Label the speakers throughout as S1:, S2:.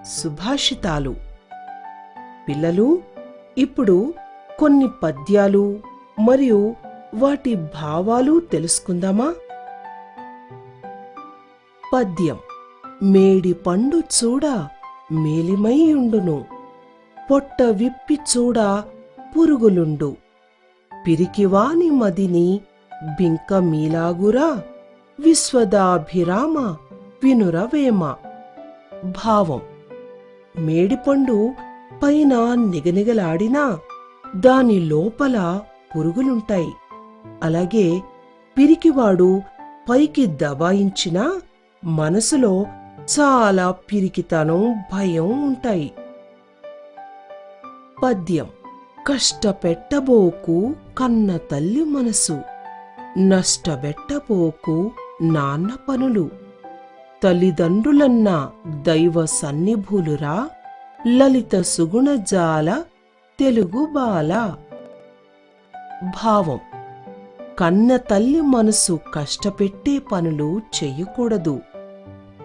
S1: సుభాషితాలు. పిల్లలు, ఇప్పుడు కొన్ని పద్యాలు మరియు వాటి భావాలు తెలుసుకుందామా? పద్యం. మేడి పండు చూడ మేలిమైయుండును, పొట్ట విప్పి చూడ పురుగులుండు, పిరికివాని మదిని బింక మీలాగురా, విశ్వదాభిరామ వినురవేమ. భావం. మేడిపండు పైన నిగనిగలాడినా దాని లోపల పురుగులుంటాయి. అలాగే పిరికివాడు పైకి దబాయించినా మనసులో చాలా పిరికితనం, భయం ఉంటాయి. పద్యం. కష్టపెట్టబోకు కన్న తల్లి మనసు, నష్టబెట్టబోకు నాన్న పనులు, తల్లిదండ్రులన్న దైవ సన్నిభులురా, లలిత సుగుణజాల తెలుగు బాల. భావం. కన్న తల్లి మనసు కష్టపెట్టే పనులు చెయ్యకూడదు,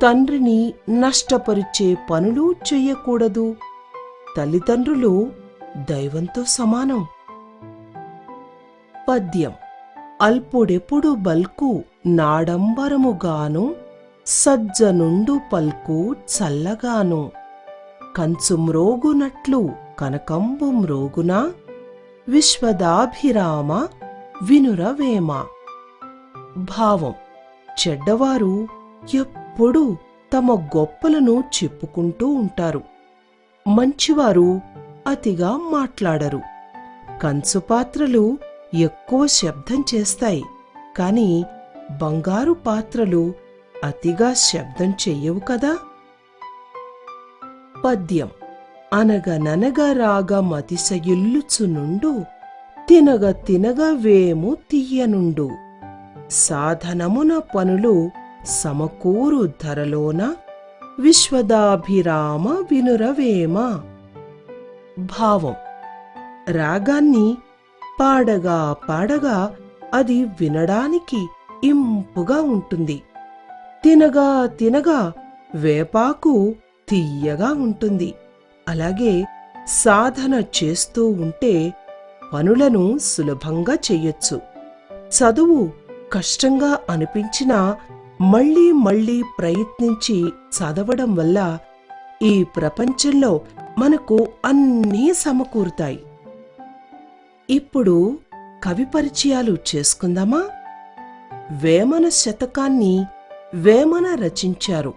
S1: తండ్రిని నష్టపరిచే పనులు చెయ్యకూడదు. తల్లిదండ్రులు దైవంతో సమానం. పద్యం. అల్పుడెప్పుడు బల్కు నాడంబరముగాను, సజ్జనుండు పల్కు చల్లగాను, కంచు మ్రోగునట్లు కనకంబు మ్రోగున, విశ్వదాభిరామ వినురవేమ. భావం. చెడ్డవారు ఎప్పుడూ తమ గొప్పలను చెప్పుకుంటూ ఉంటారు. మంచివారు అతిగా మాట్లాడరు. కంచుపాత్రలు ఎక్కువ శబ్దం చేస్తాయి, కాని బంగారు పాత్రలు అతిగా శబ్దం చెయ్యవు కదా. పద్యం. అనగననగ రాగమతిశయిల్లుచునుండు, తినగ తినగ వేము తీయనుండు, సాధనమున పనులు సమకూరు ధరలోన, విశ్వదాభిరామ వినురవేమ. భావం. రాగాన్ని పాడగా పాడగా అది వినడానికి ఇంపుగా ఉంటుంది. తినగా తినగా వేపాకు తియ్యగా ఉంటుంది. అలాగే సాధన చేస్తూ ఉంటే పనులను సులభంగా చెయ్యొచ్చు. చదువు కష్టంగా అనిపించినా మళ్ళీ మళ్ళీ ప్రయత్నించి చదవడం వల్ల ఈ ప్రపంచంలో మనకు అన్నీ సమకూరుతాయి. ఇప్పుడు కవి పరిచయాలు చేసుకుందామా? వేమన శతకాన్ని వేమన రచించారు.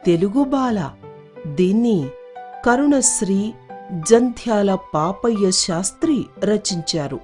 S1: తెలుగు బాల. దీన్ని కరుణశ్రీ జంధ్యాల పాపయ్య శాస్త్రి రచించారు.